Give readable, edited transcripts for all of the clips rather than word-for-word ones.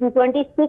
26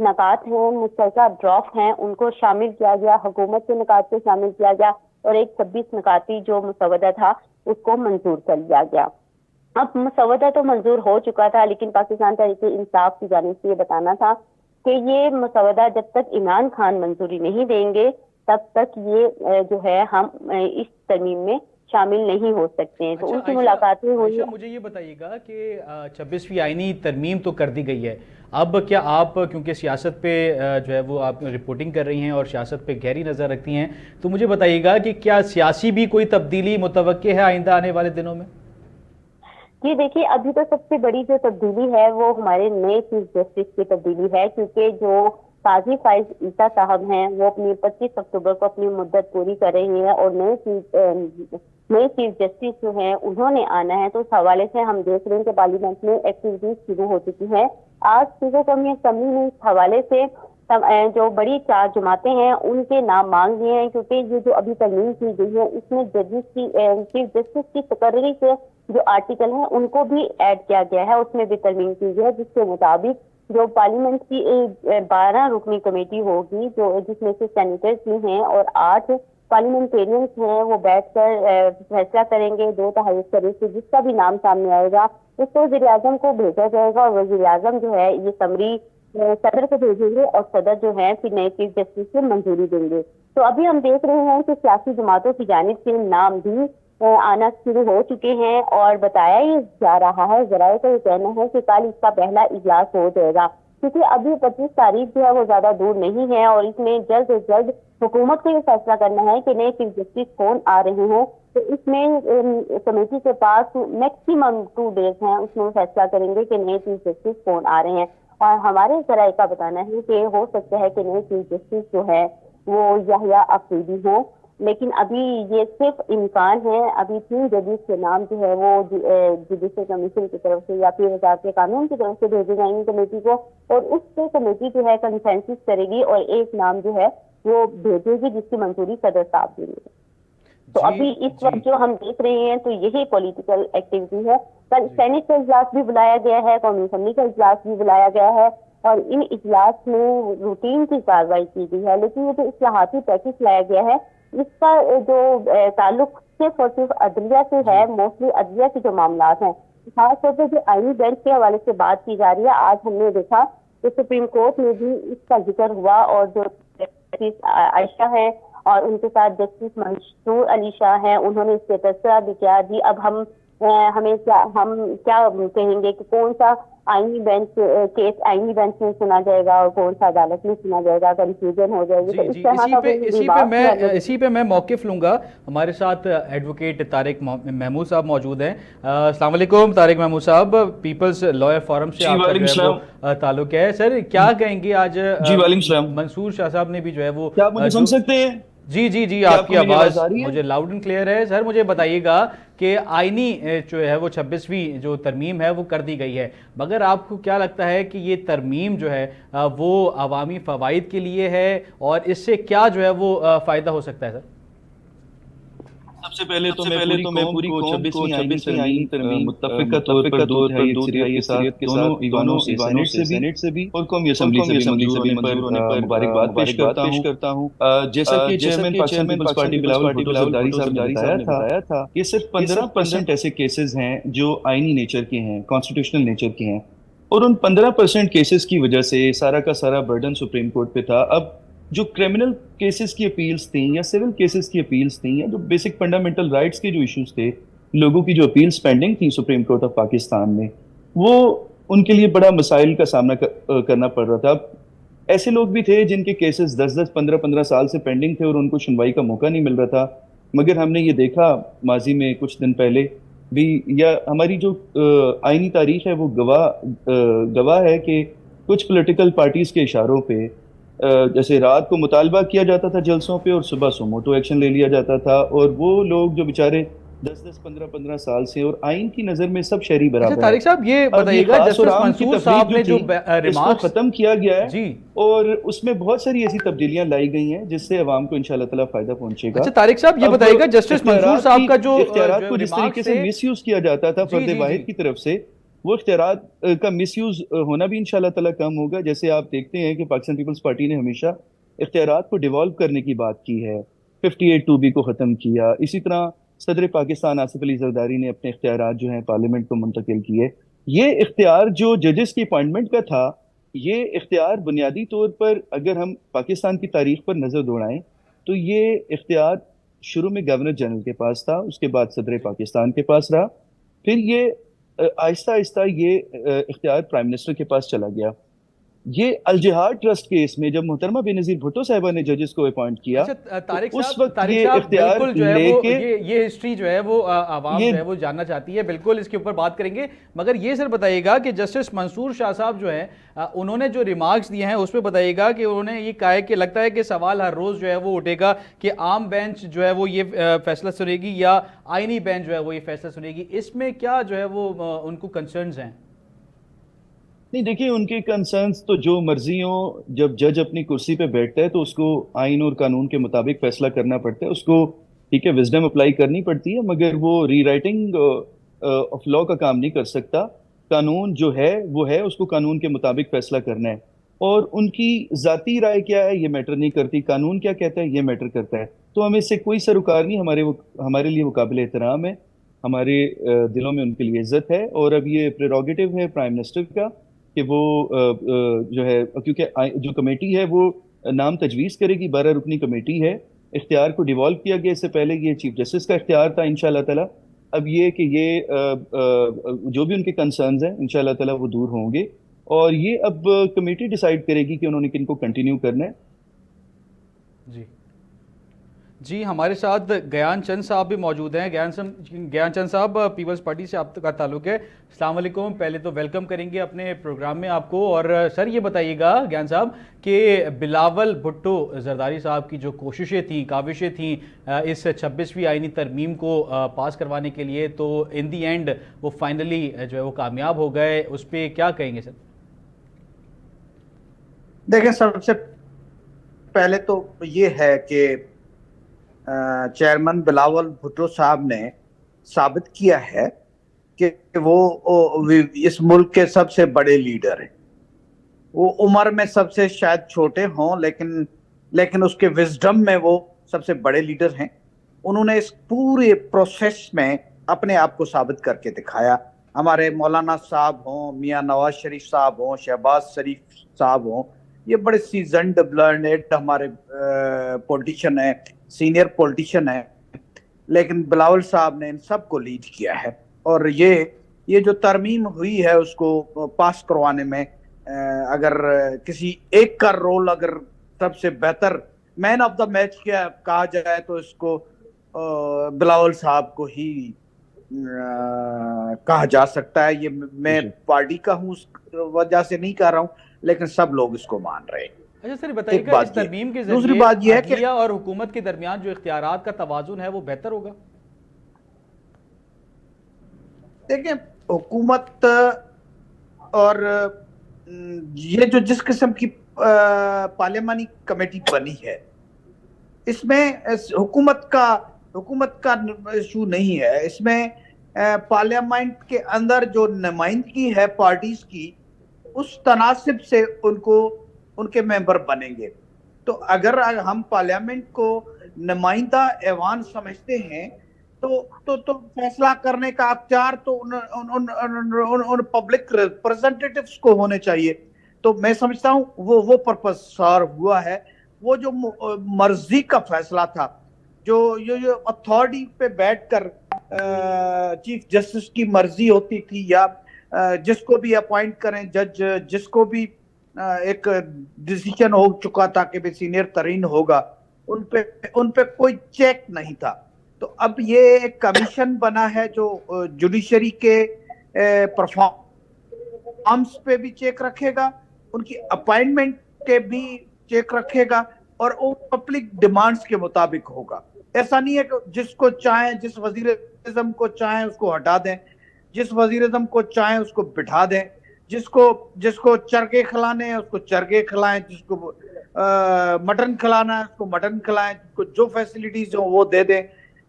نکات ہیں مشترکہ ڈراپ ہیں ان کو شامل کیا گیا، حکومت کے نکات کو شامل کیا گیا اور ایک 26 نکاتی جو مسودہ تھا اس کو منظور کر لیا گیا۔ اب مسودہ تو منظور ہو چکا تھا لیکن پاکستان تحریک انصاف کی جانب سے یہ بتانا تھا کہ یہ مسودہ جب تک عمران خان منظوری نہیں دیں گے تب تک یہ جو ہے ہم اس ترمیم میں شامل نہیں ہو سکتے ہیں۔ تو ان کی ملاقاتیں ہوئی۔ مجھے یہ بتائیے گا کہ 26ویں آئینی ترمیم تو کر دی گئی ہے، اب کیا آپ کیونکہ سیاست پہ جو ہے وہ آپ رپورٹنگ کر رہی ہیں اور سیاست پہ گہری نظر رکھتی ہیں، تو مجھے بتائیے گا کہ کیا سیاسی بھی کوئی تبدیلی متوقع ہے آئندہ آنے والے دنوں میں؟ جی دیکھیے، ابھی تو سب سے بڑی جو تبدیلی ہے وہ ہمارے نئے چیف جسٹس کی تبدیلی ہے، کیونکہ جو قاضی فائز عیسیٰ صاحب ہیں وہ اپنی 25 اکتوبر کو اپنی مدت پوری کر رہے ہیں اور نئے چیف جسٹس جو ہیں انہوں نے آنا ہے۔ تو اس حوالے سے ہم دیکھ رہے ہیں کہ پارلیمنٹ میں ایکٹیویٹیز شروع ہو چکی ہیں۔ آج صوبہ قومی اسمبلی نے اس حوالے سے جو بڑی 4 جماعتیں ہیں ان کے نام مانگ لیے ہیں، کیونکہ یہ جو ابھی ترمیم کی گئی ہے اس میں ججز کی چیف جسٹس کی تقرری سے جو آرٹیکل ہیں ان کو بھی ایڈ کیا گیا ہے، اس میں بھی ترمیم کی گئی ہے، جس کے مطابق جو پارلیمنٹ کی 12 رکنی کمیٹی ہوگی جو جس میں سے سینیٹرز بھی ہیں اور 8 پارلیمنٹیرینز ہیں، وہ بیٹھ کر فیصلہ کریں گے 2/3 اکثریت سے، جس کا بھی نام سامنے آئے گا اس کو وزیر اعظم کو بھیجا جائے گا اور وزیر اعظم جو ہے یہ سمری صدر کو بھیجیں گے اور صدر جو ہے پھر نئے چیف جسٹس سے منظوری دیں گے۔ تو ابھی ہم دیکھ رہے ہیں کہ سیاسی جماعتوں کی جانب سے نام بھی آنا شروع ہو چکے ہیں اور بتایا یہ جا رہا ہے، ذرائع کا یہ کہنا ہے کہ کل اس کا پہلا اجلاس ہو جائے گا، کیونکہ ابھی 25 تاریخ جو ہے وہ زیادہ دور نہیں ہے اور اس میں جلد از جلد حکومت کو یہ فیصلہ کرنا ہے کہ نئے چیف جسٹس کون آ رہے ہیں۔ تو اس میں کمیٹی کے پاس میکسیمم 2 ڈیز ہیں، اس میں وہ فیصلہ کریں گے کہ نئے چیف جسٹس کون آ رہے ہیں، اور ہمارے ذرائع کا بتانا ہے کہ ہو سکتا ہے کہ نئے چیف جسٹس جو ہے وہ یحییٰ افریدی ہوں، لیکن ابھی یہ صرف امکان ہے۔ ابھی 3 ججز کے نام جو ہے وہ جوڈیشل کمیشن کی طرف سے یا پھر وزارت قانون کی طرف سے بھیجے جائیں گے کمیٹی کو، اور اس سے کمیٹی جو ہے کنسنسس کرے گی اور ایک نام جو ہے وہ بھیجے گی جس کی منظوری صدر صاحب دیں گے۔ تو ابھی اس وقت جو ہم دیکھ رہے ہیں تو یہی پولیٹیکل ایکٹیویٹی ہے۔ کل سینٹ کا اجلاس بھی بلایا گیا ہے، قومی اسمبلی کا اجلاس بھی بلایا گیا ہے اور ان اجلاس میں روٹین کی کارروائی کی گئی ہے، لیکن یہ جو اصلاحاتی پیکج لایا گیا ہے اس کا جو تعلق صرف اور صرف عدلیہ سے ہے، موسٹلی عدلیہ کے جو معاملات ہیں، خاص طور پہ جو آئینی بینچ کے حوالے سے بات کی جا رہی ہے۔ آج ہم نے دیکھا کہ سپریم کورٹ میں بھی اس کا ذکر ہوا اور جو جسٹس عائشہ ہیں اور ان کے ساتھ جسٹس منصور علی شاہ ہیں انہوں نے اس سے تذکرہ بھی کیا۔ جی اب ہم کیا کہیں گے کہ کون سا آئینی بینچ کیس آئینی بینچ میں سنا جائے گا اور کون سا عدالت میں سنا جائے گا، کنفیوژن ہو جائے گی۔ تو اس طرح اسی پہ میں موقف لوں گا۔ ہمارے ساتھ ایڈوکیٹ طارق محمود صاحب موجود ہیں۔ السلام علیکم طارق محمود صاحب، پیپلز لائر فورم سے آپ کا جو ہے وہ تعلق ہے۔ سر کیا کہیں گے آج منصور شاہ صاحب نے بھی جو ہے وہ، کیا آپ مجھے سن سکتے ہیں؟ جی آپ کی آواز مجھے لاؤڈ اینڈ کلیئر ہے۔ سر مجھے بتائیے گا کہ آئینی جو ہے وہ 26ویں جو ترمیم ہے وہ کر دی گئی ہے، مگر آپ کو کیا لگتا ہے کہ یہ ترمیم جو ہے وہ عوامی فوائد کے لیے ہے اور اس سے کیا جو ہے وہ فائدہ ہو سکتا ہے؟ سر سب سے پہلے تو میں پوری قوم کو 26ویں آئینی ترمیم متفقہ طور پر 2/3 اکثریت کے ساتھ دونوں ایوانوں سے سینیٹ سے بھی اور قومی اسمبلی سے بھی منظور ہونے پر مبارکباد پیش کرتا ہوں۔ جیسا کہ چیئرمین پاکستان پیپلز پارٹی بلاول بھٹو زرداری صاحب نے بتایا تھا کہ صرف 15% ایسے کیسز ہیں جو آئینی نیچر کے ہیں، کانسٹیٹیوشنل نیچر کے ہیں، اور ان 15% کیسز کی وجہ سے سارا کا سارا برڈن سپریم کورٹ پہ تھا۔ اب جو کرمنل کیسز کی اپیلز تھیں یا سول کیسز کی اپیلز تھیں یا جو بیسک فنڈامنٹل رائٹس کے جو ایشوز تھے، لوگوں کی جو اپیلز پینڈنگ تھیں سپریم کورٹ آف پاکستان میں، وہ ان کے لیے بڑا مسائل کا سامنا کرنا پڑ رہا تھا۔ ایسے لوگ بھی تھے جن کے کیسز 10 15 سال سے پینڈنگ تھے اور ان کو سنوائی کا موقع نہیں مل رہا تھا، مگر ہم نے یہ دیکھا ماضی میں کچھ دن پہلے بھی، یا ہماری جو آئینی تاریخ ہے وہ گواہ ہے کہ کچھ پولیٹیکل پارٹیز کے اشاروں پہ جیسے رات کو مطالبہ کیا جاتا تھا جلسوں پہ اور صبح سوموٹو ایکشن لے لیا جاتا تھا، اور وہ لوگ جو بیچارے 15 سال سے اور آئین کی نظر میں سب شہری برابر ہیں۔ طارق صاحب یہ بتائیے گا جسٹس منصور صاحب نے جو ریمارکس ختم کیا گیا ہے اور اس میں بہت ساری ایسی تبدیلیاں لائی گئی ہیں جس سے عوام کو انشاءاللہ تعالیٰ فائدہ پہنچے گا۔ اچھا طارق صاحب یہ بتائیے گا جسٹس منصور صاحب کا جو اختیارات کو جس طریقے سے مس یوز کیا جاتا تھا فرد واحد کی طرف سے، وہ اختیارات کا مس یوز ہونا بھی انشاءاللہ تعالیٰ کم ہوگا. جیسے آپ دیکھتے ہیں کہ پاکستان پیپلز پارٹی نے ہمیشہ اختیارات کو ڈیوالو کرنے کی بات کی ہے, 58(2)B کو ختم کیا. اسی طرح صدر پاکستان آصف علی زرداری نے اپنے اختیارات جو ہیں پارلیمنٹ کو منتقل کیے. یہ اختیار جو ججز کی اپائنٹمنٹ کا تھا, یہ اختیار بنیادی طور پر اگر ہم پاکستان کی تاریخ پر نظر دوڑائیں تو یہ اختیار شروع میں گورنر جنرل کے پاس تھا, اس کے بعد صدر پاکستان کے پاس رہا, پھر یہ آہستہ آہستہ یہ اختیار پرائم منسٹر کے پاس چلا گیا. یہ الجہاد ٹرسٹ کیس میں جب محترمہ بے نظیر بھٹو صاحبہ نے ججز کو اپوائنٹ کیا, اچھا طارق اس صاحب وقت یہ اختیار بالکل جو ہے لے وہ کے یہ ہسٹری جو ہے وہ عوام جو ہے وہ جاننا چاہتی ہے, بالکل اس کے اوپر بات کریں گے. مگر یہ سر بتائیے گا کہ جسٹس منصور شاہ صاحب جو ہیں انہوں نے جو ریمارکس دیے ہیں اس پہ بتائیے گا کہ انہوں نے یہ کہا ہے کہ لگتا ہے کہ سوال ہر روز جو ہے وہ اٹھے گا کہ عام بینچ جو ہے وہ یہ فیصلہ سنے گی یا آئینی بینچ جو ہے وہ یہ فیصلہ سنے گی. اس میں کیا جو ہے وہ ان کو کنسرنز ہیں؟ نہیں دیکھیں, ان کے کنسرنس تو جو مرضی ہوں, جب جج اپنی کرسی پہ بیٹھتا ہے تو اس کو آئین اور قانون کے مطابق فیصلہ کرنا پڑتا ہے, اس کو ٹھیک ہے وزڈم اپلائی کرنی پڑتی ہے, مگر وہ ری رائٹنگ آف لا کا کام نہیں کر سکتا. قانون جو ہے وہ ہے, اس کو قانون کے مطابق فیصلہ کرنا ہے, اور ان کی ذاتی رائے کیا ہے یہ میٹر نہیں کرتی, قانون کیا کہتا ہے یہ میٹر کرتا ہے. تو ہمیں اس سے کوئی سروکار نہیں, ہمارے لیے وہ قابل احترام ہے, ہمارے دلوں میں ان کے لیے عزت ہے. اور اب یہ پریروگیٹو ہے پرائم منسٹر کا کہ وہ جو ہے, کیونکہ جو کمیٹی ہے وہ نام تجویز کرے گی, 12 رکنی کمیٹی ہے, اختیار کو ڈیوالو کیا گیا. اس سے پہلے یہ چیف جسٹس کا اختیار تھا انشاءاللہ تعالی. اب یہ کہ یہ جو بھی ان کے کنسرنز ہیں انشاءاللہ تعالی وہ دور ہوں گے, اور یہ اب کمیٹی ڈیسائیڈ کرے گی کہ انہوں نے کن کو کنٹینیو کرنا ہے. جی ہمارے ساتھ گیان چند صاحب بھی موجود ہیں. گیان چند صاحب پیپلز پارٹی سے آپ کا تعلق ہے, السلام علیکم. پہلے تو ویلکم کریں گے اپنے پروگرام میں آپ کو. اور سر یہ بتائیے گا گیان صاحب کہ بلاول بھٹو زرداری صاحب کی جو کوششیں تھیں, کاوشیں تھیں اس 26ویں آئینی ترمیم کو پاس کروانے کے لیے, تو ان دی اینڈ وہ فائنلی جو ہے وہ کامیاب ہو گئے, اس پہ کیا کہیں گے سر؟ دیکھیں, سب سے پہلے تو یہ ہے کہ چیئرمین بلاول بھٹو صاحب نے ثابت کیا ہے کہ وہ اس ملک کے سب سے بڑے لیڈر ہیں. وہ عمر میں سب سے شاید چھوٹے ہوں, لیکن اس کے وزڈم میں وہ سب سے بڑے لیڈر ہیں. انہوں نے اس پورے پروسیس میں اپنے آپ کو ثابت کر کے دکھایا. ہمارے مولانا صاحب ہوں, میاں نواز شریف صاحب ہوں, شہباز شریف صاحب ہوں, یہ بڑے سیزنڈ لرنڈ ہمارے پولیٹیشین ہیں, سینئر پولیٹیشین ہیں, لیکن بلاول صاحب نے ان سب کو لیڈ کیا ہے. اور یہ جو ترمیم ہوئی ہے اس کو پاس کروانے میں اگر کسی ایک کا رول اگر سب سے بہتر مین آف دا میچ کیا کہا جائے تو اس کو بلاول صاحب کو ہی کہا جا سکتا ہے. یہ میں پارٹی کا ہوں اس وجہ سے نہیں کہہ رہا ہوں, لیکن سب لوگ اس کو مان رہے ہیں. اچھا سر بتائیے گا اس ترمیم کے دوسری بات یہ ہے کہ عدلیہ اور حکومت کے درمیان جو اختیارات کا توازن ہے وہ بہتر ہوگا؟ دیکھیں, حکومت اور یہ جو جس قسم کی پارلیمانی کمیٹی بنی ہے, اس میں حکومت کا ایشو نہیں ہے. اس میں پارلیمنٹ کے اندر جو نمائندگی ہے پارٹیز کی, اس تناسب سے ان کے ممبر بنیں گے. تو اگر ہم پارلیمنٹ کو نمائندہ ایوان سمجھتے ہیں تو فیصلہ کرنے کا اختیار تو ان پبلک ریپرزنٹیٹیوز کو ہونے چاہیے. تو میں سمجھتا ہوں وہ پرپس سار ہوا ہے. وہ جو مرضی کا فیصلہ تھا, جو اتھارٹی پہ بیٹھ کر چیف جسٹس کی مرضی ہوتی تھی, یا جس کو بھی اپوائنٹ کریں جج, جس کو بھی ایک ڈیسیجن ہو چکا تھا کہ بھی سینئر ترین ہوگا, ان پہ کوئی چیک نہیں تھا. تو اب یہ ایک کمیشن بنا ہے جو جوڈیشری کے پرفارمنس پہ بھی چیک رکھے گا, ان کی اپائنٹمنٹ کے بھی چیک رکھے گا, اور وہ پبلک ڈیمانڈز کے مطابق ہوگا. ایسا نہیں ہے کہ جس کو چاہیں, جس وزیر اعظم کو چاہیں اس کو ہٹا دیں, جس وزیر اعظم کو چاہیں اس کو بٹھا دیں, جس کو چرگے کھلانے ہیں اس کو چرگے کھلائیں, جس کو مٹن کھلانا ہے اس کو مٹن کھلائیں, جس کو جو فیسلٹیز ہوں وہ دے دیں,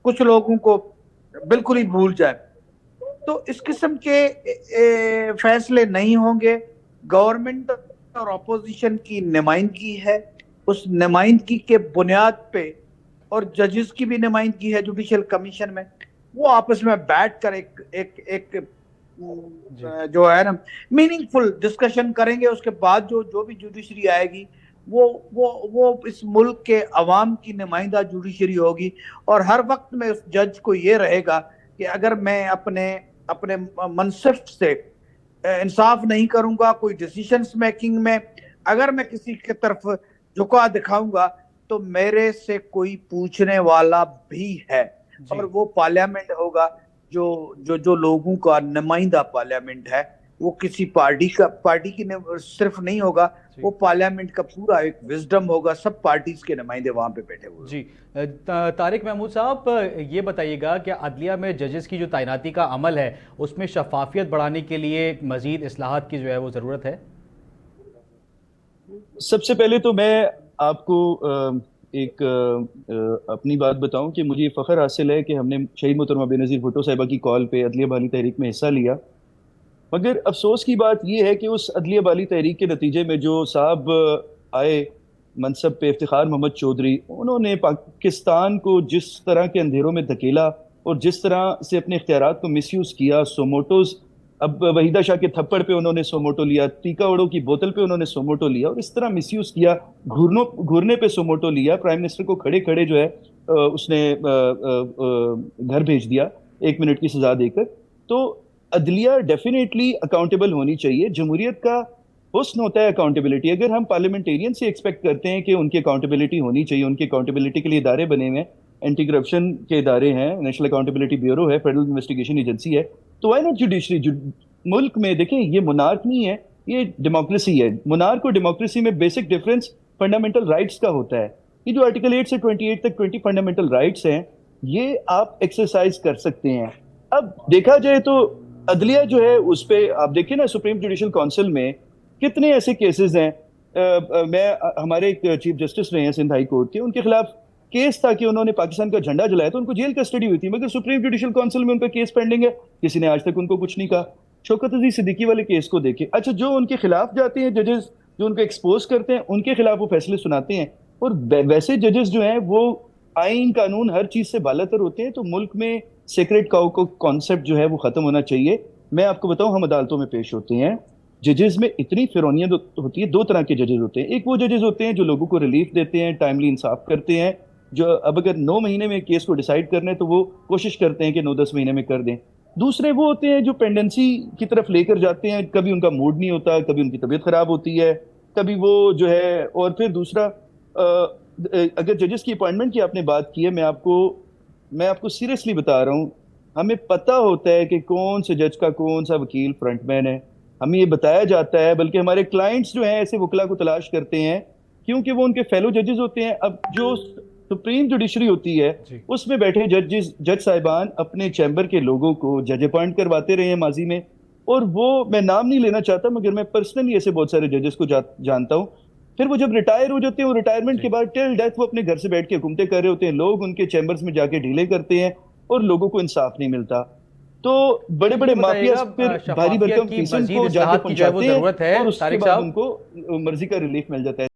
کچھ لوگوں کو بالکل ہی بھول جائے. تو اس قسم کے فیصلے نہیں ہوں گے. گورنمنٹ اور اپوزیشن کی نمائندگی ہے, اس نمائندگی کے بنیاد پہ, اور ججز کی بھی نمائندگی ہے جوڈیشل کمیشن میں, وہ آپس میں بیٹھ کر ایک جو ہے نا میننگ فل ڈسکشن کریں گے. اس کے بعد جو بھی جوڈیشری آئے گی وہ اس ملک کے عوام کی نمائندہ جوڈیشری ہوگی. اور ہر وقت میں اس جج کو یہ رہے گا کہ اگر میں اپنے منصب سے انصاف نہیں کروں گا, کوئی ڈیسیشنز میکنگ میں اگر میں کسی کی طرف جھکا دکھاؤں گا, تو میرے سے کوئی پوچھنے والا بھی ہے. اور وہ پارلیمنٹ ہوگا جو لوگوں کا نمائندہ پارلیمنٹ ہے. وہ کسی پارٹی کی صرف نہیں ہوگا, وہ پارلیمنٹ کا پورا ایک وزڈم ہوگا, سب پارٹیز کے نمائندے وہاں پہ بیٹھے ہوئے. جی طارق محمود صاحب, یہ بتائیے گا کہ عدلیہ میں ججز کی جو تعیناتی کا عمل ہے اس میں شفافیت بڑھانے کے لیے مزید اصلاحات کی جو ہے وہ ضرورت ہے؟ سب سے پہلے تو میں آپ کو ایک اپنی بات بتاؤں کہ مجھے یہ فخر حاصل ہے کہ ہم نے شہید محترمہ بے نظیر بھٹو صاحبہ کی کال پہ عدلیہ بحالی تحریک میں حصہ لیا. مگر افسوس کی بات یہ ہے کہ اس عدلیہ بحالی تحریک کے نتیجے میں جو صاحب آئے منصب پہ, افتخار محمد چودھری, انہوں نے پاکستان کو جس طرح کے اندھیروں میں دھکیلا اور جس طرح سے اپنے اختیارات کو مس یوز کیا. سوموٹوز, اب وحیدہ شاہ کے تھپڑ پہ انہوں نے سوموٹو لیا, ٹیکا اوڑو کی بوتل پہ انہوں نے سوموٹو لیا, اور اس طرح مس یوز کیا. گھرنے پہ سوموٹو لیا. پرائم منسٹر کو کھڑے کھڑے جو ہے اس نے گھر بھیج دیا 1 منٹ کی سزا دے کر. تو عدلیہ ڈیفینیٹلی اکاؤنٹیبل ہونی چاہیے. جمہوریت کا حسن ہوتا ہے اکاؤنٹیبلٹی. اگر ہم پارلیمنٹیرین سے ایکسپیکٹ کرتے ہیں کہ ان کی اکاؤنٹیبلٹی ہونی چاہیے, ان کی اکاؤنٹیبلٹی کے لیے ادارے بنے ہوئے ہیں, اینٹی کرپشن کے ادارے ہیں, نیشنل اکاؤنٹیبلٹی بیورو ہے, فیڈرل انویسٹیگیشن ایجنسی ہے, تو وائی ناٹ جوڈیشری. ملک میں دیکھیں, یہ مونارک نہیں ہے, یہ ڈیموکریسی ہے. مونارک اور ڈیموکریسی میں بیسک ڈفرنس فنڈامنٹل رائٹس کا ہوتا ہے. یہ جو آرٹیکل 8 سے 28 تک 20 فنڈامنٹل رائٹس ہیں, یہ آپ ایکسرسائز کر سکتے ہیں. اب دیکھا جائے تو عدلیہ جو ہے اس پہ آپ دیکھیں نا, سپریم جوڈیشل کونسل میں کتنے ایسے کیسز ہیں. میں ہمارے ایک چیف جسٹس رہے ہیں سندھ ہائی کورٹ کے, ان کے خلاف کیس تھا کہ انہوں نے پاکستان کا جھنڈا جلایا, تو ان کو جیل کسٹڈی ہوئی تھی, مگر سپریم جوڈیشل کونسل میں ان کا کیس پینڈنگ ہے, کسی نے آج تک ان کو کچھ نہیں کہا. شوکت عزیز صدیقی والے کیس کو دیکھیں. اچھا, جو ان کے خلاف جاتے ہیں ججز, جو ان کو ایکسپوز کرتے ہیں, ان کے خلاف وہ فیصلے سناتے ہیں. اور ویسے ججز جو ہیں وہ آئین قانون ہر چیز سے بالاتر ہوتے ہیں. تو ملک میں سیکریٹ کاؤ کو کانسیپٹ جو ہے وہ ختم ہونا چاہیے. میں آپ کو بتاؤں, ہم عدالتوں میں پیش ہوتے ہیں, ججز میں اتنی فرونیت ہوتی ہے. 2 طرح کے ججز ہوتے ہیں. ایک وہ ججز ہوتے ہیں جو لوگوں کو ریلیف دیتے ہیں, ٹائملی انصاف کرتے ہیں, جو اب اگر 9 مہینے میں کیس کو ڈیسائیڈ کرنا ہے تو وہ کوشش کرتے ہیں کہ 9-10 مہینے میں کر دیں. دوسرے وہ ہوتے ہیں جو پینڈنسی کی طرف لے کر جاتے ہیں, کبھی ان کا موڈ نہیں ہوتا, کبھی ان کی طبیعت خراب ہوتی ہے, کبھی وہ جو ہے. اور پھر دوسرا, اگر ججز کی اپوائنٹمنٹ کی آپ نے بات کی ہے, میں آپ کو سیریسلی بتا رہا ہوں, ہمیں پتہ ہوتا ہے کہ کون سے جج کا کون سا وکیل فرنٹ مین ہے, ہمیں یہ بتایا جاتا ہے. بلکہ ہمارے کلائنٹس جو ہیں ایسے وکلا کو تلاش کرتے ہیں کیونکہ وہ ان کے فیلو ججز ہوتے ہیں. اب جو سپریم جوڈیشری ہوتی ہے اس میں بیٹھے جج صاحبان اپنے چیمبر کے لوگوں کو جج اپوائنٹ کرواتے رہے ہیں ماضی میں, اور وہ میں نام نہیں لینا چاہتا مگر میں پرسنلی ایسے بہت سارے ججز کو جانتا ہوں. پھر وہ جب ریٹائر ہو جاتے ہیں, وہ ریٹائرمنٹ کے بعد ٹل ڈیتھ وہ اپنے گھر سے بیٹھ کے حکومتیں کر رہے ہوتے ہیں. لوگ ان کے چیمبرز میں جا کے ڈھیلے کرتے ہیں اور لوگوں کو انصاف نہیں ملتا. تو بڑے بڑے مافیا پھر بھاری بھرکم فیسن کو جا کے پہنچاتے ہیں اور اس کے بعد ان کو مرضی کا ریلیف مل جاتا ہے.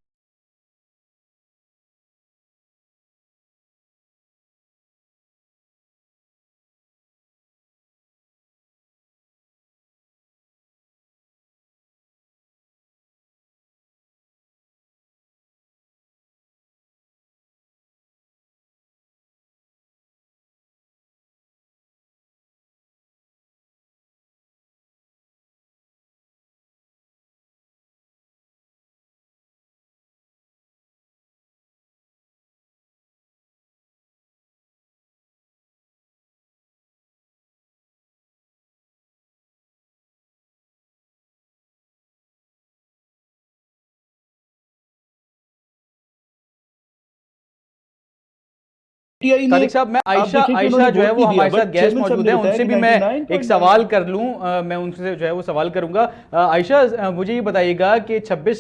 طارق صاحب, میں عائشہ جو ہے وہ ہمارے ساتھ گیسٹ موجود ہیں, ان سے بھی میں ایک سوال کر لوں, میں ان سے جو ہے وہ سوال کروں گا. عائشہ, مجھے یہ بتائیے گا کہ 26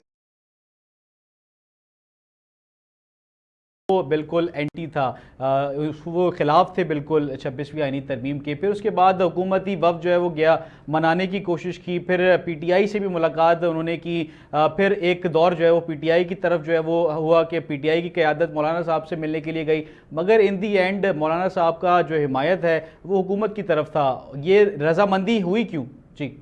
وہ بالکل اینٹی تھا، وہ خلاف تھے بالکل 26ویں آئینی ترمیم کے. پھر اس کے بعد حکومتی وفد جو ہے وہ گیا، منانے کی کوشش کی، پھر پی ٹی آئی سے بھی ملاقات انہوں نے کی. پھر ایک دور جو ہے وہ پی ٹی آئی کی طرف جو ہے وہ ہوا کہ پی ٹی آئی کی قیادت مولانا صاحب سے ملنے کے لیے گئی، مگر ان دی اینڈ مولانا صاحب کا جو حمایت ہے وہ حکومت کی طرف تھا. یہ رضامندی ہوئی کیوں؟ جی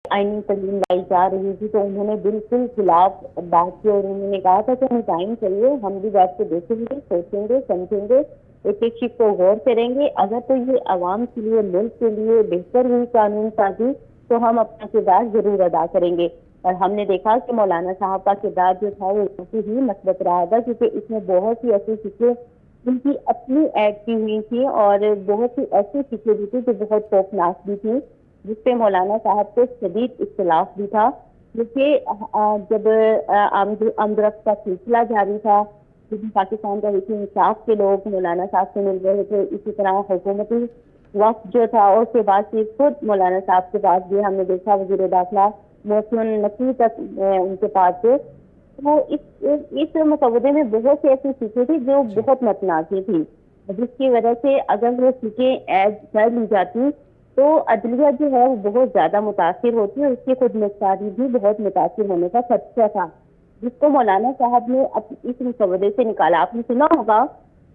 آئینی ترمیم لائی جا رہی تھی تو انہوں نے بالکل خلاف بات کی، اور انہوں نے کہا تھا کہ ہمیں ٹائم چاہیے، ہم بھی بیٹھ کے دیکھیں گے، سوچیں گے، سمجھیں گے، ایک ایک چیز کو غور کریں گے. اگر تو یہ عوام کے لیے، ملک کے لیے بہتر ہوئی قانون سازی تو ہم اپنا کردار ضرور ادا کریں گے. اور ہم نے دیکھا کہ مولانا صاحب کا کردار جو تھا وہ کافی ہی مثبت رہا تھا، کیونکہ اس میں بہت سی ایسی فکریں ان کی اپنی ایڈ کی ہوئی تھی، اور بہت سی ایسی فکریں بھی تھی جو بہت خوفناک بھی تھی، جس پہ مولانا صاحب کو شدید اختلاف بھی تھا. کیونکہ جب امدرفت کا سلسلہ جاری تھا، جس میں پاکستان کا حکم انصاف کے لوگ مولانا صاحب سے مل رہے تھے، اسی طرح حکومتی وقت جو تھا، اور اس کے بعد پھر خود مولانا صاحب کے پاس بھی ہم نے دیکھا وزیر داخلہ محسن نقوی تک ان کے پاس تھے. تو اس مسودے میں بہت سی ایسی چیزیں تھی جو بہت متنازع تھی، جس کی وجہ سے اگر وہ چیزیں ایڈ کر لی جاتی تو عدلیہ جو ہے وہ بہت زیادہ متاثر ہوتی ہے، اور اس کی خود مختاری بھی بہت متاثر ہونے کا خدشہ تھا، جس کو مولانا صاحب نے اس مسودے سے نکالا. آپ نے سنا ہوگا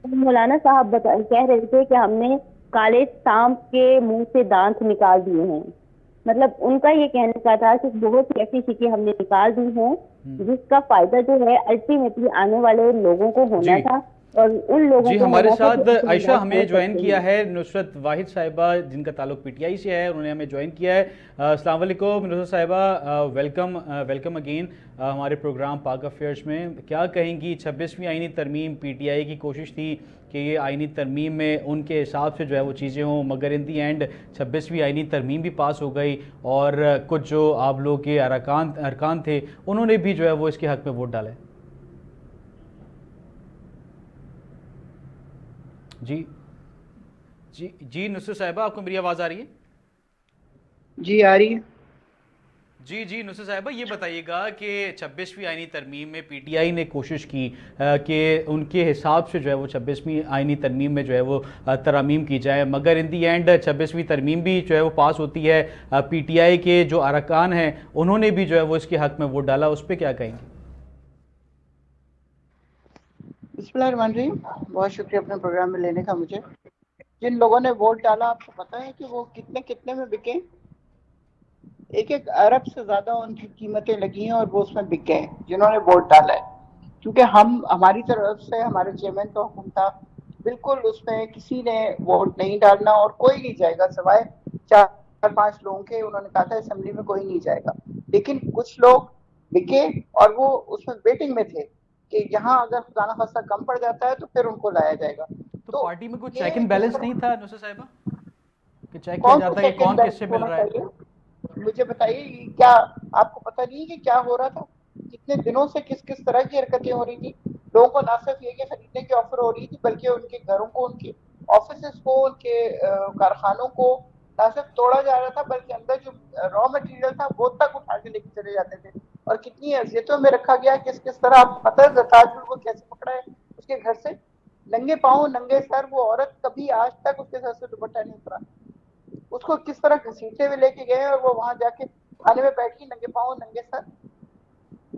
مولانا صاحب کہہ رہے تھے کہ ہم نے کالے سانپ کے منہ سے دانت نکال دیے ہیں. مطلب ان کا یہ کہنے کا تھا کہ بہت سی ایسی چیزیں ہم نے نکال دی ہیں جس کا فائدہ جو ہے الٹیمیٹلی آنے والے لوگوں کو ہونا تھا، اور ان لوگوں جی کو ہمارے ہونا تھا ساتھ جو اس سے عائشہ نجات ہمیں پا جوائن سکتے کیا ہیں. ہے نصرت واحد صاحبہ، جن کا تعلق پی ٹی آئی سے ہے، انہوں نے ہمیں جوائن کیا ہے. السلام علیکم نصرت صاحبہ، ویلکم اگین ہمارے پروگرام پاک افیئرس میں. کیا کہیں گی 26ویں آئینی ترمیم، پی ٹی آئی کی کوشش تھی کہ یہ آئینی ترمیم میں ان کے حساب سے جو ہے وہ چیزیں ہوں، مگر ان دی اینڈ 26ویں آئینی ترمیم بھی پاس ہو گئی، اور کچھ جو آپ لوگ کے ارکان تھے انہوں نے بھی جو ہے وہ اس کے حق میں ووٹ ڈالے. جی نصرت صاحبہ، آپ کو میری آواز آ رہی ہے؟ جی آ رہی ہے. جی نصرت صاحبہ، یہ بتائیے گا کہ 26ویں آئینی ترمیم میں پی ٹی آئی نے کوشش کی کہ ان کے حساب سے جو ہے وہ 26ویں آئینی ترمیم میں جو ہے وہ ترامیم کی جائے، مگر ان دی اینڈ 26ویں ترمیم بھی جو ہے وہ پاس ہوتی ہے. پی ٹی آئی کے جو ارکان ہیں انہوں نے بھی جو ہے وہ اس کے حق میں ووٹ ڈالا، اس پہ کیا کہیں گے؟ بسم اللہ الرحمن الرحیم. بہت شکریہ اپنے پروگرام میں لینے کا. مجھے جن لوگوں نے ووٹ ڈالا آپ کو پتا ہے کہ وہ کتنے میں بکے؟ 1 ارب سے زیادہ ان کی قیمتیں لگی ہیں، اور وہ اس میں بک گئے جنہوں نے ووٹ ڈالا ہے. کیونکہ ہماری طرف سے ہمارے چیئرمین کا حکم تھا بالکل اس میں کسی نے ووٹ نہیں ڈالنا، اور کوئی نہیں جائے گا سوائے 4-5 لوگوں کے. انہوں نے کہا تھا اسمبلی میں کوئی نہیں جائے گا، لیکن کچھ لوگ بکے اور وہ اس میں ویٹنگ میں تھے کہ یہاں اگر خدا نخواستہ کم پڑ جاتا ہے تو پھر ان کو لایا جائے گا. تو پارٹی میں کوئی چیک اینڈ یہ بیلنس نہیں تھا نصرت صاحبہ کہ چیک کیا کون سا جاتا ہے کہ چیک اینڈ کون کس بیلنس سے مل ہونا رہا ہے؟ چاہیے؟ مجھے بتائیے، یہ کیا آپ کو پتہ نہیں کہ کیا ہو رہا تھا؟ کتنے دنوں سے کس طرح کی حرکتیں ہو رہی تھی؟ لوگوں کو نہ صرف یہ کہ خریدنے کی آفر ہو رہی تھی، بلکہ ان کے گھروں کو، ان کے آفیسز کو، ان کے کارخانوں کو نہ صرف توڑا جا رہا تھا، بلکہ اندر جو را مٹیریل تھا وہ تک اٹھا کے لے کے چلے جاتے تھے. اور کتنی اذیتوں میں رکھا گیا، کس طرح آپ کو پتہ ہے زرتاج گل کو کیسے پکڑا ہے اس کے گھر سے ننگے پاؤں ننگے سر. وہ عورت کبھی آج تک اس کے سر سے دوپٹہ نہیں اترا. اس کو کس طرح گھسیٹتے ہوئے لے کے گئے، اور وہ وہاں جا کے کھانے میں بیٹھی ننگے پاؤں ننگے سر.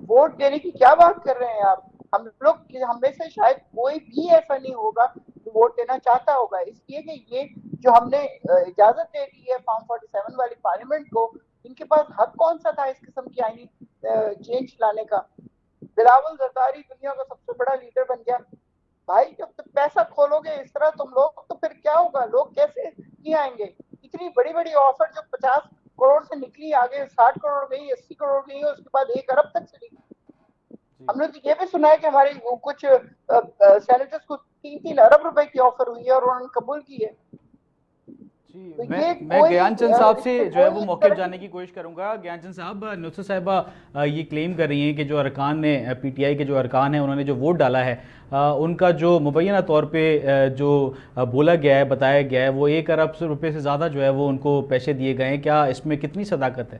ووٹ دینے کی کیا بات کر رہے ہیں آپ؟ ہم لوگ، ہم میں سے شاید کوئی بھی ایسا نہیں ہوگا جو ووٹ دینا چاہتا ہوگا، اس لیے کہ یہ جو ہم نے اجازت دے دی ہے فارم 47 والی پارلیمنٹ کو، ان کے پاس حق کون سا تھا اس قسم کی آئینی چینج لانے کا؟ بلاول زرداری دنیا کا سب سے بڑا لیڈر بن گیا. بھائی جب تم پیسہ کھولو گے اس طرح تم لوگ، تو پھر کیا ہوگا؟ لوگ کیسے نہیں آئیں گے؟ اتنی بڑی بڑی آفر جو 50 کروڑ سے نکلی، آگے 60 کروڑ گئی، 80 کروڑ گئی، اس کے بعد 1 ارب تک چلی. ہم نے تو یہ بھی سنا ہے کہ ہمارے کچھ سینیٹرز کو 3 ارب روپے کی آفر ہوئی ہے اور انہوں نے قبول کی ہے. میں گیان چند صاحب سے جو ہے وہ موقف جاننے کی کوشش کروں گا. گیان چند صاحب، نصرت صاحبہ یہ کلیم کر رہی ہیں کہ جو ارکان نے، پی ٹی آئی کے جو ارکان ہیں، انہوں نے جو ووٹ ڈالا ہے، ان کا جو مبینہ طور پہ جو بولا گیا ہے، بتایا گیا ہے، وہ 1 ارب روپے سے زیادہ جو ہے وہ ان کو پیسے دیے گئے ہیں. کیا اس میں کتنی صداقت ہے؟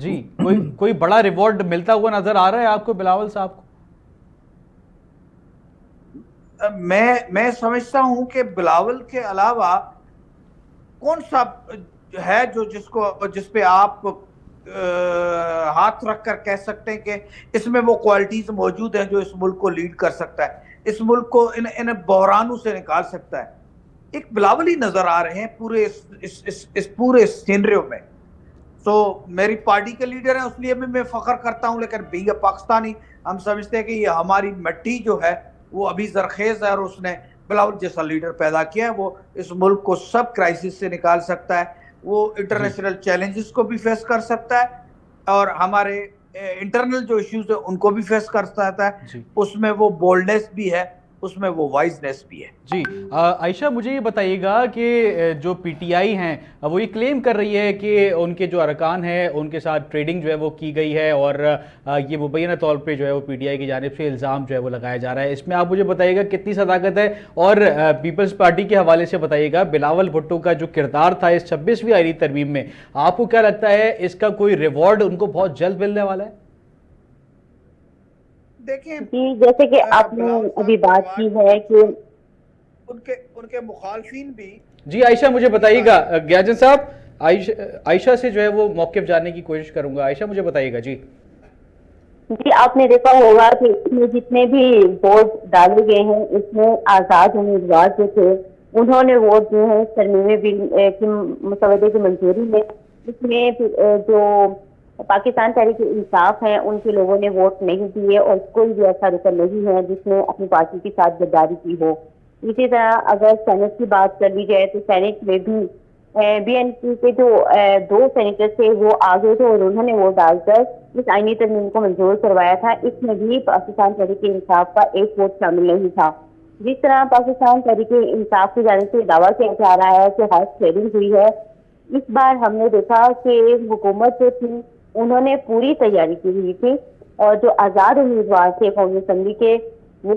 جی کوئی بڑا ریوارڈ ملتا ہوا نظر آ رہا ہے آپ کو بلاول صاحب کو؟ میں سمجھتا ہوں کہ بلاول کے علاوہ کون سا ہے جس پہ آپ ہاتھ رکھ کر کہہ سکتے ہیں کہ اس میں وہ کوالٹیز موجود ہیں جو اس ملک کو لیڈ کر سکتا ہے، اس ملک کو ان بحرانوں سے نکال سکتا ہے؟ ایک بلاول ہی نظر آ رہے ہیں پورے اس پورے سینریو میں. تو میری پارٹی کے لیڈر ہیں اس لیے بھی میں فخر کرتا ہوں، لیکن بینگ اے پاکستانی ہم سمجھتے ہیں کہ یہ ہماری مٹی جو ہے وہ ابھی زرخیز ہے، اور اس نے بلاول جیسا لیڈر پیدا کیا ہے. وہ اس ملک کو سب کرائسس سے نکال سکتا ہے، وہ انٹرنیشنل چیلنجز کو بھی فیس کر سکتا ہے، اور ہمارے انٹرنل جو ایشوز ہیں ان کو بھی فیس کر سکتا ہے. اس میں وہ بولڈنس بھی ہے، اس میں وہ وائزنس بھی ہے. جی عائشہ مجھے یہ بتائیے گا کہ جو پی ٹی آئی ہیں وہ یہ کلیم کر رہی ہے کہ ان کے جو ارکان ہیں ان کے ساتھ ٹریڈنگ جو ہے وہ کی گئی ہے، اور یہ مبینہ طور پہ جو ہے وہ پی ٹی آئی کی جانب سے الزام جو ہے وہ لگایا جا رہا ہے. اس میں آپ مجھے بتائیے گا کتنی صداقت ہے، اور پیپلز پارٹی کے حوالے سے بتائیے گا بلاول بھٹو کا جو کردار تھا اس 26ویں آئینی ترمیم میں، آپ کو کیا لگتا ہے اس کا کوئی ریوارڈ ان کو بہت جلد ملنے والا ہے؟ دیکھیں جی جیسے کہ آپ نے ابھی بات کی ہے کہ ان کے مخالفین بھی. جی عائشہ مجھے بتائیے گا، گیاجن صاحب عائشہ سے جو ہے وہ موقف جاننے کی کوشش کروں گا. عائشہ مجھے بتائیے گا. جی آپ نے دیکھا ہوگا کہ اس میں جتنے بھی ووٹ ڈالے گئے ہیں اس میں آزاد امیدوار جو تھے انہوں نے ووٹ دیے ہیں ترمیمی بل کی مسودے کی منظوری میں. اس میں جو پاکستان تحریک انصاف ہیں ان کے لوگوں نے ووٹ نہیں دیے، اور کوئی بھی ایسا رکن نہیں ہے جس نے اپنی پارٹی کے ساتھ غداری کی ہو. اسی طرح اگر سینٹ کی بات کر لی جائے تو سینٹ میں بھی بی این پی کے جو 2 سینیٹر تھے وہ آگے تھے اور انہوں نے ووٹ ڈال کر اس آئینی ترمیم کو منظور کروایا تھا. اس میں بھی پاکستان تحریک انصاف کا ایک ووٹ شامل نہیں تھا. جس طرح پاکستان تحریک انصاف کی جانب سے دعویٰ کیا جا رہا ہے کہ ہارس ٹریڈنگ ہوئی ہے، اس بار ہم نے دیکھا کہ حکومت جو تھی انہوں نے پوری تیاری کی ہوئی تھی، اور جو آزاد امیدوار تھے قومی اسمبلی کے وہ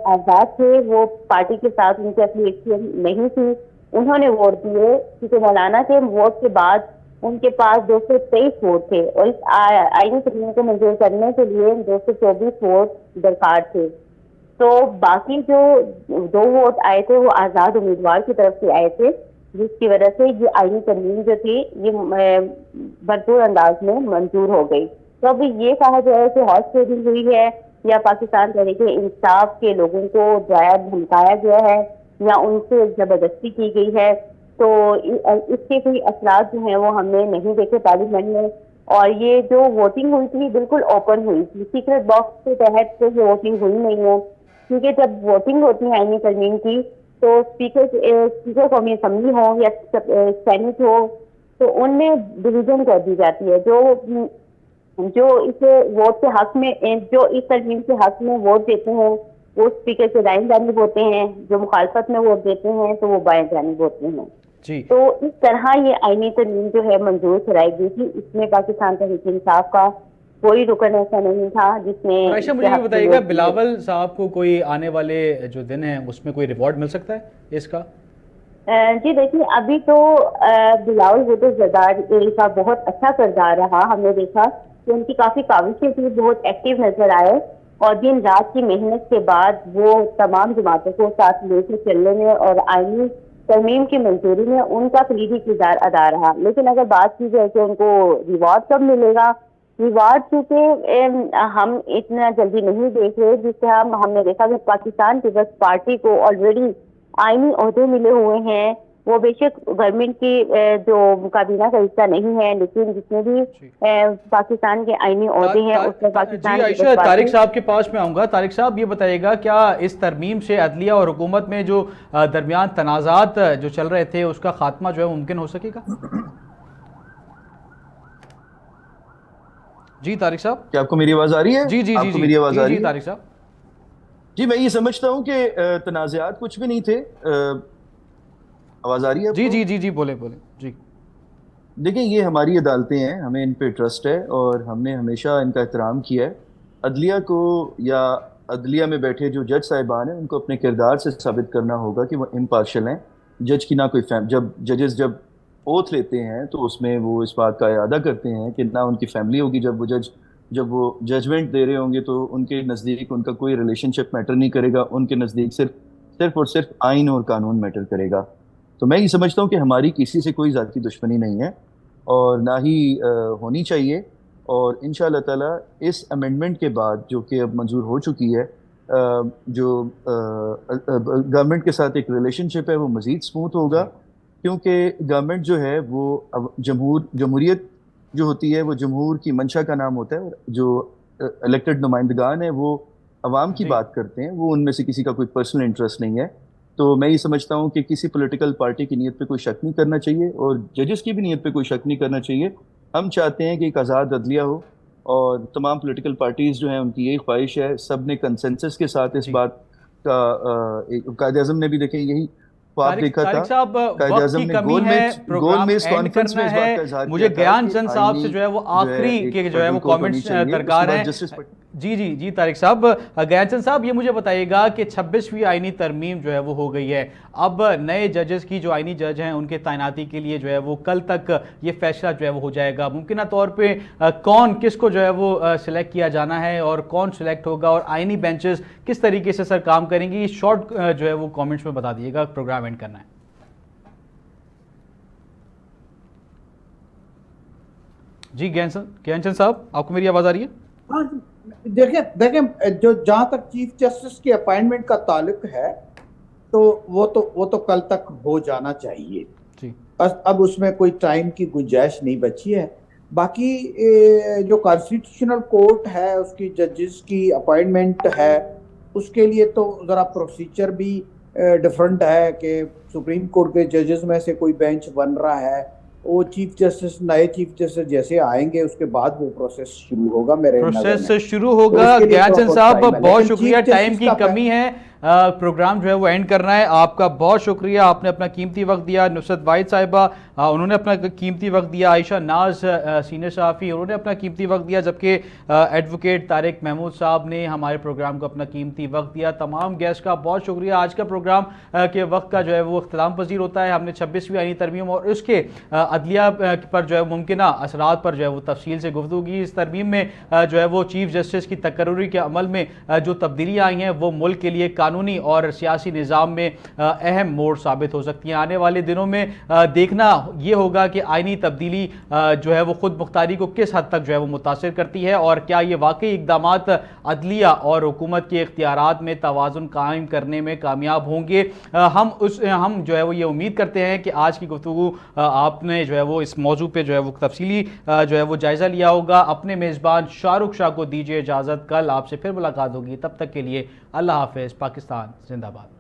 آزاد تھے، وہ پارٹی کے ساتھ ان کی افیلیشن نہیں تھی، انہوں نے ووٹ دیے. کیونکہ مولانا کے ووٹ کے بعد ان کے پاس 223 ووٹ تھے، اور اس آئینی ترمیم کو منظور کرنے کے لیے 224 ووٹ درکار تھے. تو باقی جو 2 ووٹ آئے تھے وہ آزاد امیدوار کی طرف سے آئے تھے، جس کی وجہ سے یہ آئینی ترمیم جو تھی یہ بھرپور انداز میں منظور ہو گئی. تو اب یہ کہا جائے کہ ہارس ٹریڈنگ ہوئی ہے یا پاکستان تحریک انصاف کے لوگوں کو ڈرایا دھمکایا گیا ہے یا ان سے زبردستی کی گئی ہے، تو اس کے کوئی اثرات جو ہیں وہ ہم نے نہیں دیکھے پارلیمنٹ میں. اور یہ جو ووٹنگ ہوئی تھی بالکل اوپن ہوئی تھی، سیکرٹ باکس کے تحت یہ ووٹنگ ہوئی نہیں ہے. کیونکہ جب ووٹنگ ہوتی ہے آئینی ترمیم کی تو اسپیکر قومی اسمبلی ہو یا سینٹ ہو تو ان میں ڈویژن کر دی جاتی ہے. جو اس ووٹ کے حق میں جو اس ترمیم کے حق میں ووٹ دیتے ہیں وہ اسپیکر کے دائیں جانب ہوتے ہیں، جو مخالفت میں ووٹ دیتے ہیں تو وہ بائیں جانب ہوتے ہیں. تو اس طرح یہ آئینی ترمیم جو ہے منظور کرائی گئی تھی. اس میں پاکستان تحریک انصاف کا کوئی رکن ایسا نہیں تھا جس نے. عائشہ مجھے یہ بتائیے گا بلاول صاحب کو کوئی آنے والے جو دن ہیں اس میں کوئی ریوارڈ مل سکتا ہے اس کا؟ جی دیکھیے ابھی تو بلاول بھٹو زردار کا بہت اچھا کردار رہا. ہم نے دیکھا کہ ان کی کافی کاوشیں تھی، بہت ایکٹیو نظر آئے، اور دن رات کی محنت کے بعد وہ تمام جماعتوں کو ساتھ لے کے چلنے میں اور آئینی ترمیم کی منظوری میں ان کا کلیدی کردار ادا رہا. لیکن اگر بات کی جائے کہ ان کو ریوارڈ کب ملے گا، ریوارڈ چونکہ ہم اتنا جلدی نہیں دیکھ رہے. جس طرح ہم نے دیکھا کہ پاکستان پیپلز پارٹی کو آلریڈی آئینی عہدے ملے ہوئے ہیں. وہ بے شک گورنمنٹ کی جو کابینہ کا حصہ نہیں ہے، لیکن جتنے بھی پاکستان کے آئینی عہدے ہیں اس میں پاکستان. جی عائشہ طارق صاحب کے پاس میں آؤں گا. طارق صاحب یہ بتائیے گا کیا اس ترمیم سے عدلیہ اور حکومت میں جو درمیان تنازعات جو چل رہے تھے اس کا خاتمہ جو ہے ممکن ہو سکے گا؟ جی طارق صاحب کیا آپ کو میری آواز آ رہی ہے؟ جی جی آپ کو میری آواز آ رہی ہے؟ طارق صاحب جی میں یہ سمجھتا ہوں کہ تنازعات کچھ بھی نہیں تھے. آواز آ رہی ہے؟ جی جی جی جی بولے جی. دیکھیں یہ ہماری عدالتیں ہیں، ہمیں ان پہ ٹرسٹ ہے اور ہم نے ہمیشہ ان کا احترام کیا ہے. عدلیہ کو یا عدلیہ میں بیٹھے جو جج صاحبان ہیں ان کو اپنے کردار سے ثابت کرنا ہوگا کہ وہ امپارشل ہیں. جج کی نہ کوئی جب ججز اوتھ لیتے ہیں تو اس میں وہ اس بات کا اعادہ کرتے ہیں کہ نہ ان کی فیملی ہوگی جب وہ ججمنٹ دے رہے ہوں گے، تو ان کے نزدیک ان کا کوئی ریلیشن شپ میٹر نہیں کرے گا، ان کے نزدیک صرف اور صرف آئین اور قانون میٹر کرے گا. تو میں یہ سمجھتا ہوں کہ ہماری کسی سے کوئی ذاتی دشمنی نہیں ہے اور نہ ہی ہونی چاہیے. اور انشاءاللہ تعالیٰ اس امینڈمنٹ کے بعد جو کہ اب منظور ہو چکی ہے، جو گورنمنٹ کے ساتھ ایک ریلیشن شپ ہے وہ مزید سموتھ ہوگا، کیونکہ گورنمنٹ جو ہے وہ جمہوریت جو ہوتی ہے وہ جمہور کی منشا کا نام ہوتا ہے، اور جو الیکٹڈ نمائندگان ہیں وہ عوام کی بات کرتے ہیں، وہ ان میں سے کسی کا کوئی پرسنل انٹرسٹ نہیں ہے. تو میں یہ سمجھتا ہوں کہ کسی پولیٹیکل پارٹی کی نیت پہ کوئی شک نہیں کرنا چاہیے اور ججز کی بھی نیت پہ کوئی شک نہیں کرنا چاہیے. ہم چاہتے ہیں کہ ایک آزاد عدلیہ ہو، اور تمام پولیٹیکل پارٹیز جو ہیں ان کی یہی خواہش ہے، سب نے کنسنسس کے ساتھ اس بات کا قائد اعظم نے بھی دیکھیں یہی خواب دیکھا تھا. طارق صاحب قائد وقت اعظم کی نے کمی ہے، پروگرام اینڈ کرنا ہے. مجھے گیان چند صاحب سے جو ہے وہ آخری کے جو ہے وہ کامنٹس درکار ہیں. جی طارق صاحب، گیان چند صاحب یہ مجھے بتائیے گا کہ 26ویں آئینی ترمیم جو ہے وہ ہو گئی ہے، اب نئے ججز کی جو آئینی جج ہیں ان کے تعیناتی کے لیے جو ہے وہ کل تک یہ فیصلہ جو ہے وہ ہو جائے گا. ممکنہ طور پہ کون کس کو جو ہے وہ سلیکٹ کیا جانا ہے اور کون سلیکٹ ہوگا، اور آئینی بینچز کس طریقے سے سر کام کریں گی، شارٹ جو ہے وہ کامنٹس میں بتا دیجیے گا، پروگرام اینڈ کرنا ہے. جی گیان چند صاحب، آپ کو میری آواز آ رہی ہے؟ ہاں دیکھیں جو جہاں تک چیف جسٹس کی اپائنٹمنٹ کا تعلق ہے تو وہ تو کل تک ہو جانا چاہیے. جی اب اس میں کوئی ٹائم کی گنجائش نہیں بچی ہے. باقی جو کانسٹیٹیوشنل کورٹ ہے اس کی ججز کی اپائنٹمنٹ ہے، اس کے لیے تو ذرا پروسیجر بھی ڈفرنٹ ہے کہ سپریم کورٹ کے ججز میں سے کوئی بینچ بن رہا ہے، وہ نئے چیف جسٹس جیسے آئیں گے اس کے بعد وہ پروسیس شروع ہوگا. میرے پروسیس شروع ہوگا. گیان چند صاحب بہت شکریہ، ٹائم کی کمی ہے، پروگرام جو ہے وہ اینڈ کرنا ہے. آپ کا بہت شکریہ، آپ نے اپنا قیمتی وقت دیا. نصرت واحد صاحبہ انہوں نے اپنا قیمتی وقت دیا، عائشہ ناز سینئر صحافی انہوں نے اپنا قیمتی وقت دیا، جبکہ ایڈوکیٹ طارق محمود صاحب نے ہمارے پروگرام کو اپنا قیمتی وقت دیا. تمام گیسٹ کا بہت شکریہ. آج کا پروگرام کے وقت کا جو ہے وہ اختتام پذیر ہوتا ہے. ہم نے 26ویں آئینی ترمیم اور اس کے عدلیہ پر جو ہے ممکنہ اثرات پر جو ہے وہ تفصیل سے گفتگو کی. اس ترمیم میں جو ہے وہ چیف جسٹس کی تقرری کے عمل میں جو تبدیلیاں آئی ہیں وہ ملک کے لیے قانونی اور سیاسی نظام میں اہم موڑ ثابت ہو سکتی ہیں. آنے والے دنوں میں دیکھنا یہ ہوگا کہ آئینی تبدیلی جو ہے وہ خود مختاری کو کس حد تک جو ہے وہ متاثر کرتی ہے، اور کیا یہ واقعی اقدامات عدلیہ اور حکومت کے اختیارات میں توازن قائم کرنے میں کامیاب ہوں گے. ہم جو ہے وہ یہ امید کرتے ہیں کہ آج کی گفتگو آپ نے جو ہے وہ اس موضوع پہ جو ہے وہ تفصیلی جو ہے وہ جائزہ لیا ہوگا. اپنے میزبان شاہ رخ شاہ کو دیجیے اجازت، کل آپ سے پھر ملاقات ہوگی. تب تک کے لیے اللہ حافظ. پاکستان زندہ باد.